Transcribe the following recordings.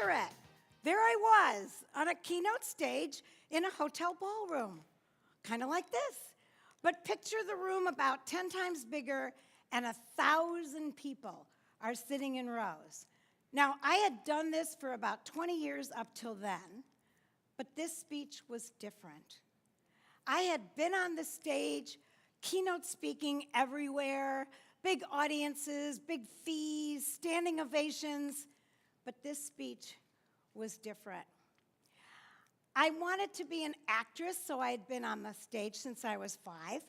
Picture it. There I was on a keynote stage in a hotel ballroom, kind of like this. But picture the room about 10 times bigger, and 1,000 people are sitting in rows. Now, I had done this for about 20 years up till then, but this speech was different. I had been on the stage, keynote speaking everywhere, big audiences, big fees, standing ovations, but this speech was different. I wanted to be an actress, so I had been on the stage since I was 5,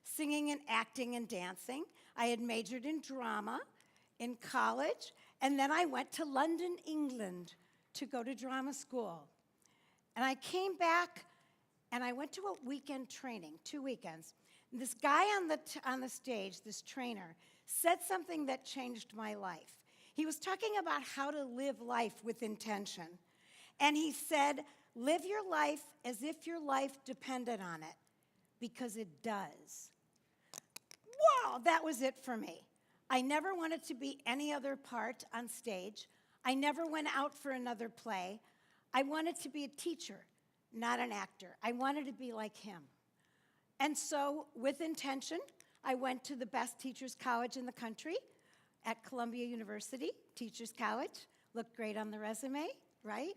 singing and acting and dancing. I had majored in drama in college, and then I went to London, England to go to drama school. And I came back, and I went to a weekend training, 2 weekends. And this guy on the stage, this trainer, said something that changed my life. He was talking about how to live life with intention. And he said, live your life as if your life depended on it, because it does. Wow, that was it for me. I never wanted to be any other part on stage. I never went out for another play. I wanted to be a teacher, not an actor. I wanted to be like him. And so, with intention, I went to the best teachers' college in the country at Columbia University, Teachers College. Looked great on the resume, right?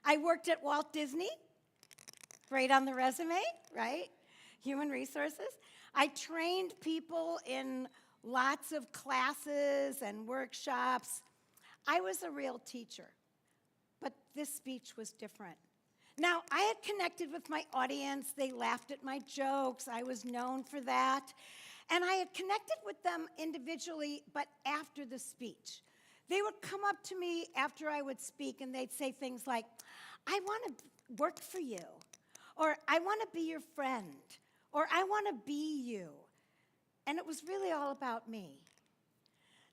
I worked at Walt Disney, great on the resume, right? Human resources. I trained people in lots of classes and workshops. I was a real teacher, but this speech was different. Now, I had connected with my audience. They laughed at my jokes. I was known for that. And I had connected with them individually, but after the speech. They would come up to me after I would speak, and they'd say things like, I want to work for you, or I want to be your friend, or I want to be you. And it was really all about me.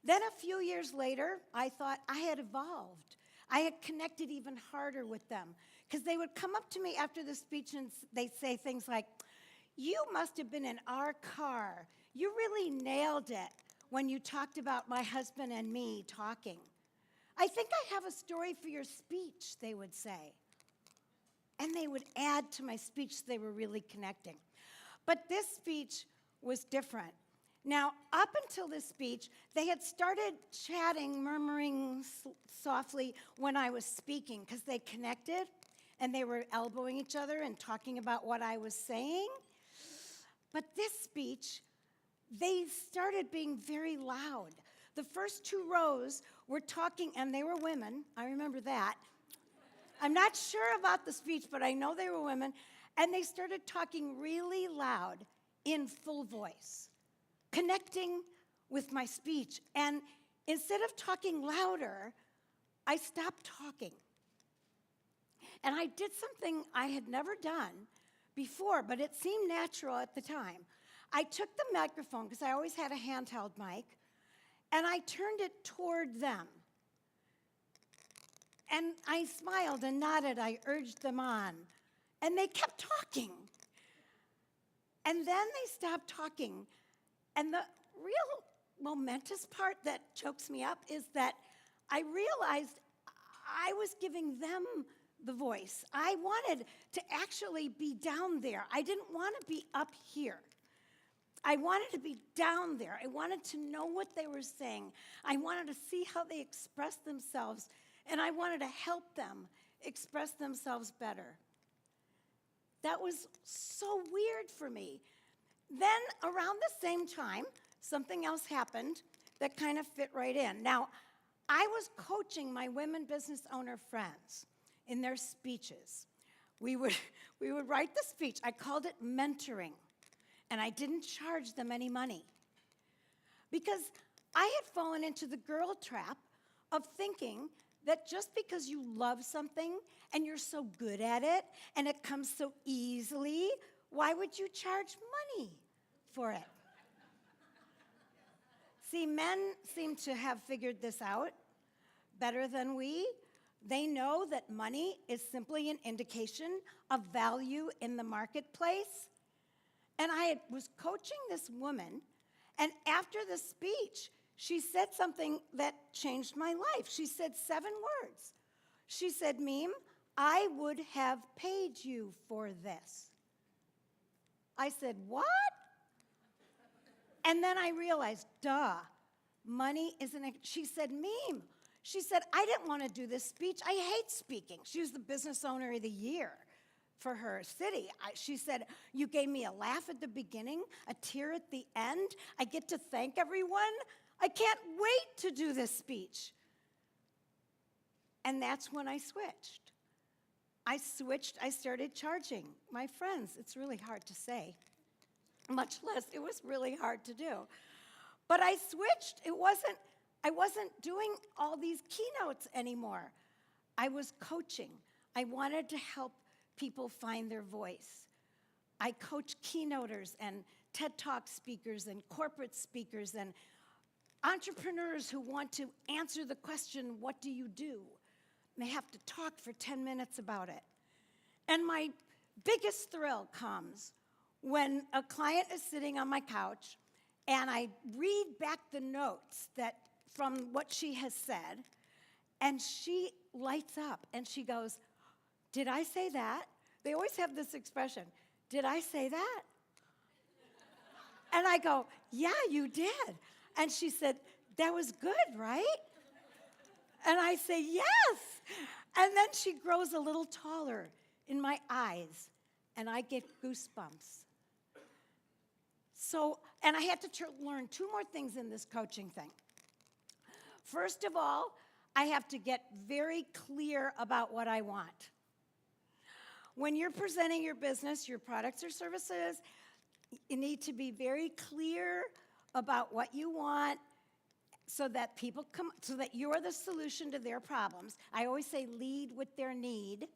Then a few years later, I thought I had evolved. I had connected even harder with them, because they would come up to me after the speech and they'd say things like, you must have been in our car. You really nailed it when you talked about my husband and me talking. I think I have a story for your speech, they would say. And they would add to my speech so they were really connecting. But this speech was different. Now, up until this speech, they had started chatting, murmuring softly when I was speaking, because they connected, and they were elbowing each other and talking about what I was saying. But this speech, they started being very loud. The first 2 rows were talking, and they were women. I remember that. I'm not sure about the speech, but I know they were women. And they started talking really loud in full voice, connecting with my speech. And instead of talking louder, I stopped talking. And I did something I had never done before, but it seemed natural at the time. I took the microphone, because I always had a handheld mic, and I turned it toward them. And I smiled and nodded. I urged them on. And they kept talking. And then they stopped talking. And the real momentous part that chokes me up is that I realized I was giving them the voice. I wanted to actually be down there. I didn't want to be up here. I wanted to be down there. I wanted to know what they were saying. I wanted to see how they expressed themselves, and I wanted to help them express themselves better. That was so weird for me. Then, around the same time, something else happened that kind of fit right in. Now, I was coaching my women business owner friends in their speeches. We would write the speech. I called it mentoring, and I didn't charge them any money, because I had fallen into the girl trap of thinking that just because you love something and you're so good at it and it comes so easily, why would you charge money for it? See, men seem to have figured this out better than we. They know that money is simply an indication of value in the marketplace. And I was coaching this woman, and after the speech, she said something that changed my life. She said 7 words. She said, Meme, I would have paid you for this. I said, what? And then I realized, duh, money isn't, she said, Meme. She said, I didn't want to do this speech. I hate speaking. She was the business owner of the year for her city. She said, you gave me a laugh at the beginning, a tear at the end. I get to thank everyone. I can't wait to do this speech. And that's when I switched. I started charging my friends. It's really hard to say, much less it was really hard to do. But I switched. I wasn't doing all these keynotes anymore. I was coaching. I wanted to help people find their voice. I coach keynoters and TED Talk speakers and corporate speakers and entrepreneurs who want to answer the question, what do you do? And they have to talk for 10 minutes about it. And my biggest thrill comes when a client is sitting on my couch and I read back the notes from what she has said, and she lights up and she goes, did I say that? They always have this expression, did I say that? And I go, yeah, you did. And she said, that was good, right? And I say, yes. And then she grows a little taller in my eyes, and I get goosebumps. So, and I had to learn two more things in this coaching thing. First of all, I have to get very clear about what I want. When you're presenting your business, your products or services, you need to be very clear about what you want so that so that you're the solution to their problems. I always say lead with their need.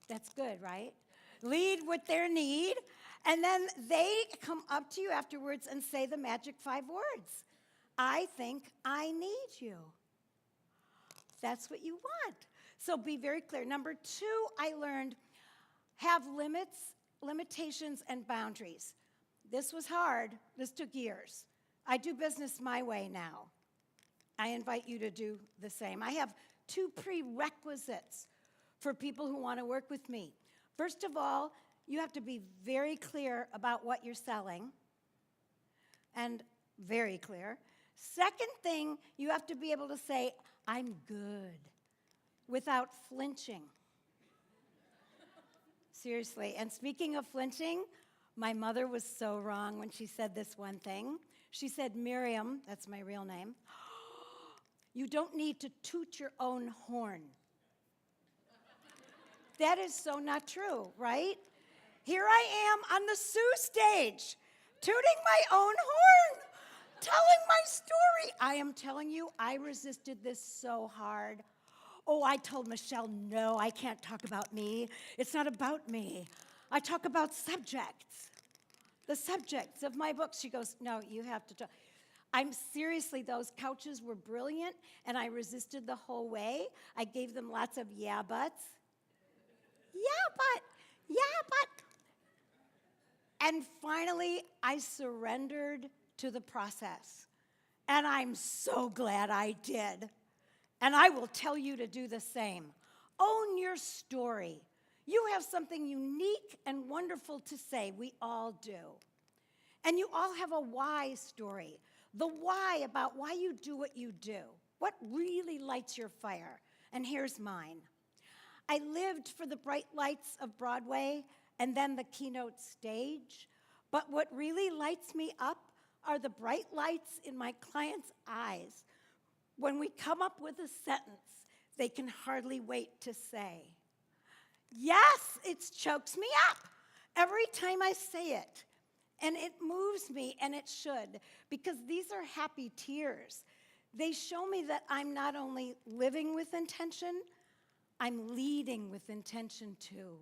That's good, right? Lead with their need, and then they come up to you afterwards and say the magic 5 words. I think I need you. That's what you want. So be very clear. Number 2, I learned have limitations, and boundaries. This was hard. This took years. I do business my way now. I invite you to do the same. I have 2 prerequisites for people who want to work with me. First of all, you have to be very clear about what you're selling, and very clear. Second thing, you have to be able to say, I'm good, without flinching. Seriously, and speaking of flinching, my mother was so wrong when she said this one thing. She said, Miriam, that's my real name, you don't need to toot your own horn. That is so not true, right? Here I am on the Sue stage, tooting my own horn, telling my story. I am telling you, I resisted this so hard. Oh, I told Michelle, no, I can't talk about me. It's not about me. I talk about subjects, the subjects of my books. She goes, no, you have to talk. Seriously, those couches were brilliant, and I resisted the whole way. I gave them lots of yeah buts. Yeah, but. And finally, I surrendered to the process. And I'm so glad I did. And I will tell you to do the same. Own your story. You have something unique and wonderful to say. We all do. And you all have a why story. The why about why you do what you do. What really lights your fire? And here's mine. I lived for the bright lights of Broadway and then the keynote stage. But what really lights me up are the bright lights in my clients' eyes when we come up with a sentence they can hardly wait to say. Yes, it chokes me up every time I say it. And it moves me, and it should, because these are happy tears. They show me that I'm not only living with intention, I'm leading with intention too.